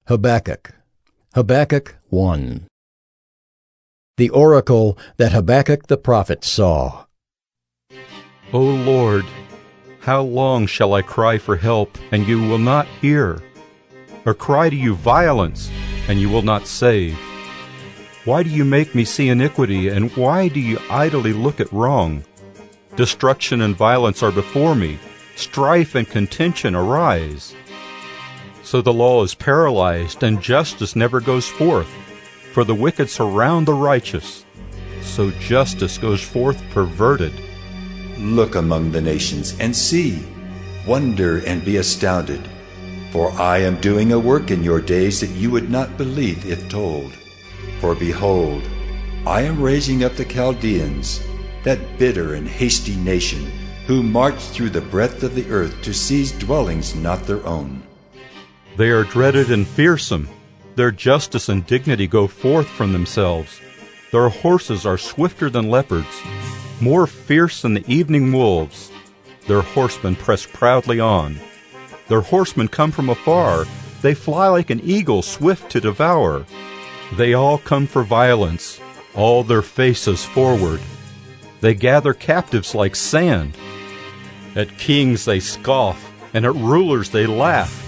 Habakkuk. Habakkuk 1. The oracle that Habakkuk the prophet saw. O Lord, how long shall I cry for help, and you will not hear? Or cry to you violence, and you will not save? Why do you make me see iniquity, and why do you idly look at wrong? Destruction and violence are before me, strife and contention arise. So the law is paralyzed, and justice never goes forth. For the wicked surround the righteous, so justice goes forth perverted. Look among the nations and see, wonder and be astounded. For I am doing a work in your days that you would not believe if told. For behold, I am raising up the Chaldeans, that bitter and hasty nation, who march through the breadth of the earth to seize dwellings not their own. They are dreaded and fearsome. Their justice and dignity go forth from themselves. Their horses are swifter than leopards, more fierce than the evening wolves. Their horsemen press proudly on. Their horsemen come from afar. They fly like an eagle swift to devour. They all come for violence, all their faces forward. They gather captives like sand. At kings they scoff, and at rulers they laugh.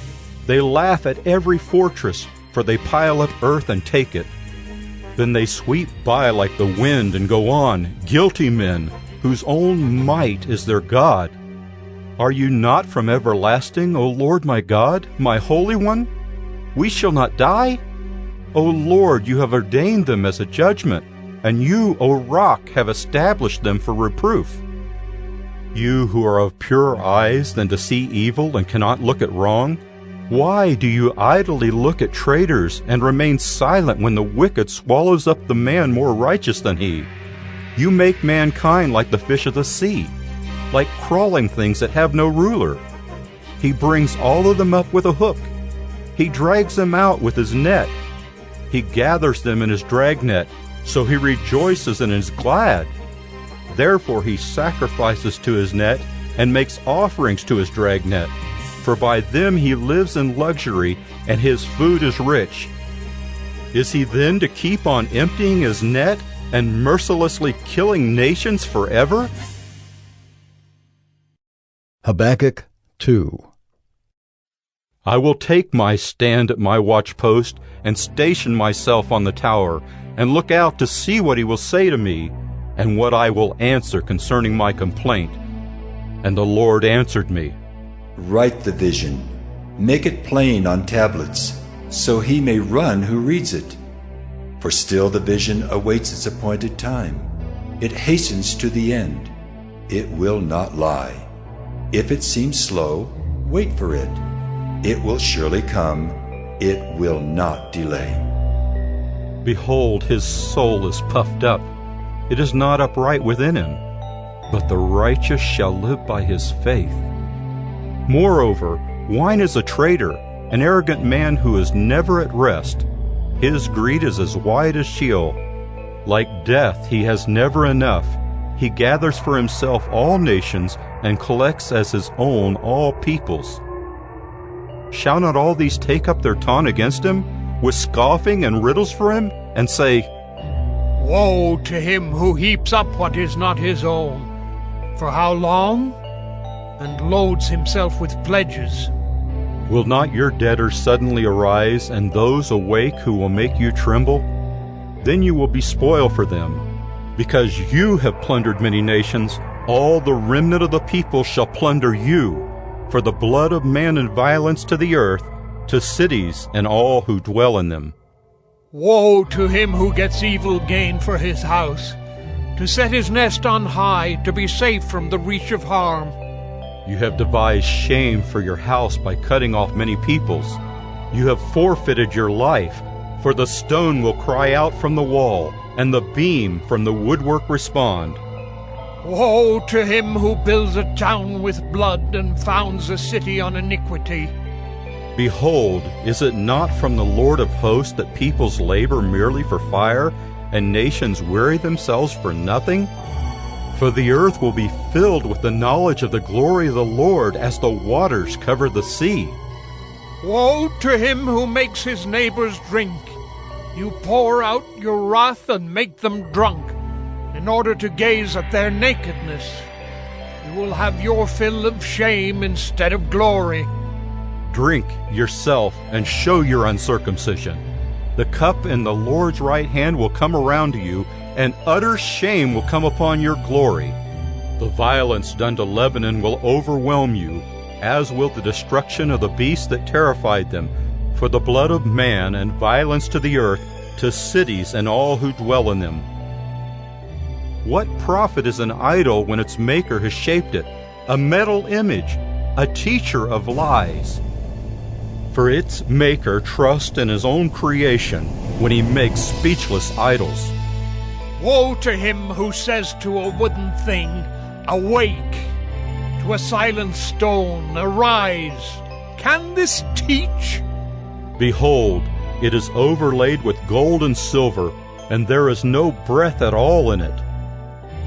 They laugh at every fortress, for they pile up earth and take it. Then they sweep by like the wind and go on, guilty men, whose own might is their God. Are you not from everlasting, O Lord my God, my Holy One? We shall not die? O Lord, you have ordained them as a judgment, and you, O Rock, have established them for reproof. You who are of purer eyes than to see evil and cannot look at wrong, why do you idly look at traitors and remain silent when the wicked swallows up the man more righteous than he? You make mankind like the fish of the sea, like crawling things that have no ruler. He brings all of them up with a hook. He drags them out with his net. He gathers them in his dragnet, so he rejoices and is glad. Therefore he sacrifices to his net and makes offerings to his dragnet. For by them he lives in luxury, and his food is rich. Is he then to keep on emptying his net and mercilessly killing nations forever? Habakkuk 2. I will take my stand at my watchpost and station myself on the tower, and look out to see what he will say to me, and what I will answer concerning my complaint. And the Lord answered me, Write the vision, make it plain on tablets, so he may run who reads it. For still the vision awaits its appointed time. It hastens to the end. It will not lie. If it seems slow, wait for it. It will surely come. It will not delay. Behold, his soul is puffed up. It is not upright within him. But the righteous shall live by his faith. Moreover, wine is a traitor, an arrogant man who is never at rest. His greed is as wide as Sheol. Like death, he has never enough. He gathers for himself all nations and collects as his own all peoples. Shall not all these take up their taunt against him, with scoffing and riddles for him, and say, Woe to him who heaps up what is not his own! For how long? And loads himself with pledges. Will not your debtors suddenly arise, and those awake who will make you tremble? Then you will be spoil for them. Because you have plundered many nations, all the remnant of the people shall plunder you, for the blood of man and violence to the earth, to cities and all who dwell in them. Woe to him who gets evil gain for his house, to set his nest on high, to be safe from the reach of harm. You have devised shame for your house by cutting off many peoples. You have forfeited your life, for the stone will cry out from the wall, and the beam from the woodwork respond. Woe to him who builds a town with blood and founds a city on iniquity. Behold, is it not from the Lord of hosts that peoples labor merely for fire, and nations weary themselves for nothing? For the earth will be filled with the knowledge of the glory of the Lord as the waters cover the sea. Woe to him who makes his neighbors drink. You pour out your wrath and make them drunk, in order to gaze at their nakedness. You will have your fill of shame instead of glory. Drink yourself and show your uncircumcision. The cup in the Lord's right hand will come around to you, and utter shame will come upon your glory. The violence done to Lebanon will overwhelm you, as will the destruction of the beast that terrified them, for the blood of man and violence to the earth, to cities and all who dwell in them. What profit is an idol when its maker has shaped it, a metal image, a teacher of lies? For its maker trusts in his own creation when he makes speechless idols. Woe to him who says to a wooden thing, Awake! To a silent stone, Arise! Can this teach? Behold, it is overlaid with gold and silver, and there is no breath at all in it.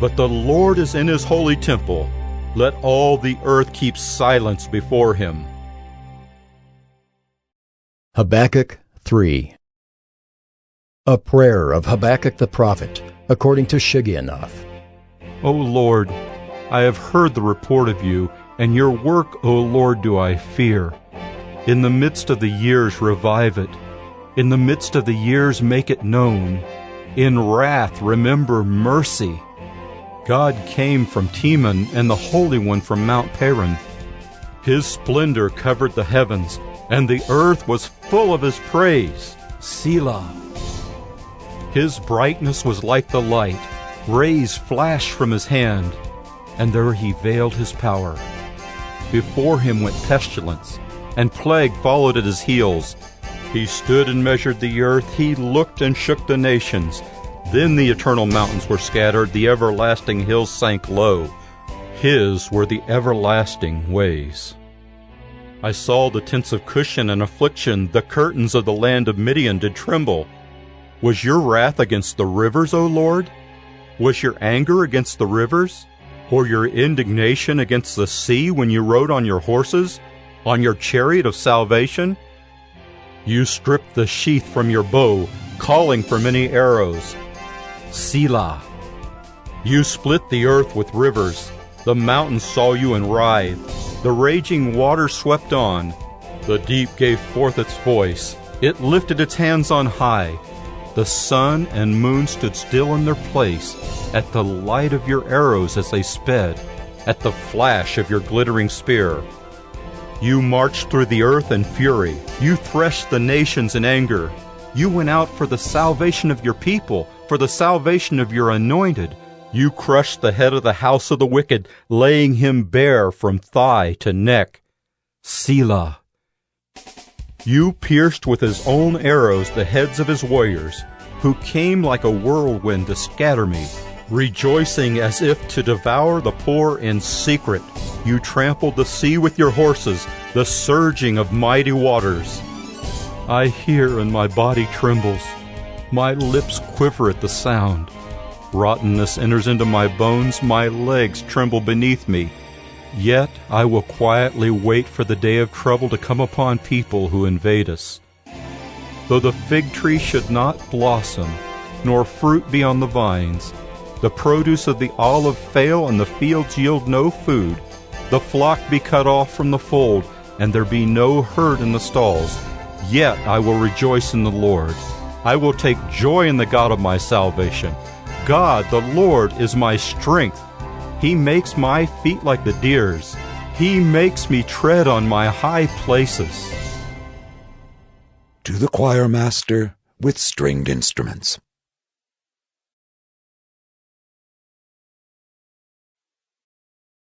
But the Lord is in his holy temple. Let all the earth keep silence before him. Habakkuk 3. A prayer of Habakkuk the prophet, according to Shigionoth. O Lord, I have heard the report of you, and your work, O Lord, do I fear. In the midst of the years revive it. In the midst of the years make it known. In wrath remember mercy. God came from Teman, and the Holy One from Mount Paran. His splendor covered the heavens, and the earth was full of his praise. Selah. His brightness was like the light. Rays flashed from his hand, and there he veiled his power. Before him went pestilence, and plague followed at his heels. He stood and measured the earth. He looked and shook the nations. Then the eternal mountains were scattered. The everlasting hills sank low. His were the everlasting ways. I saw the tents of Cushan in affliction. The curtains of the land of Midian did tremble. Was your wrath against the rivers, O Lord? Was your anger against the rivers? Or your indignation against the sea when you rode on your horses, on your chariot of salvation? You stripped the sheath from your bow, calling for many arrows. Selah. You split the earth with rivers. The mountains saw you and writhed. The raging waters swept on. The deep gave forth its voice. It lifted its hands on high. The sun and moon stood still in their place at the light of your arrows as they sped, at the flash of your glittering spear. You marched through the earth in fury. You threshed the nations in anger. You went out for the salvation of your people, for the salvation of your anointed. You crushed the head of the house of the wicked, laying him bare from thigh to neck. Selah. You pierced with his own arrows the heads of his warriors, who came like a whirlwind to scatter me, rejoicing as if to devour the poor in secret. You trampled the sea with your horses, the surging of mighty waters. I hear and my body trembles. My lips quiver at the sound. Rottenness enters into my bones, my legs tremble beneath me. Yet I will quietly wait for the day of trouble to come upon people who invade us. Though the fig tree should not blossom, nor fruit be on the vines, the produce of the olive fail, and the fields yield no food, the flock be cut off from the fold, and there be no herd in the stalls, yet I will rejoice in the Lord. I will take joy in the God of my salvation. God, the Lord, is my strength. He makes my feet like the deer's. He makes me tread on my high places. To the choir master with stringed instruments.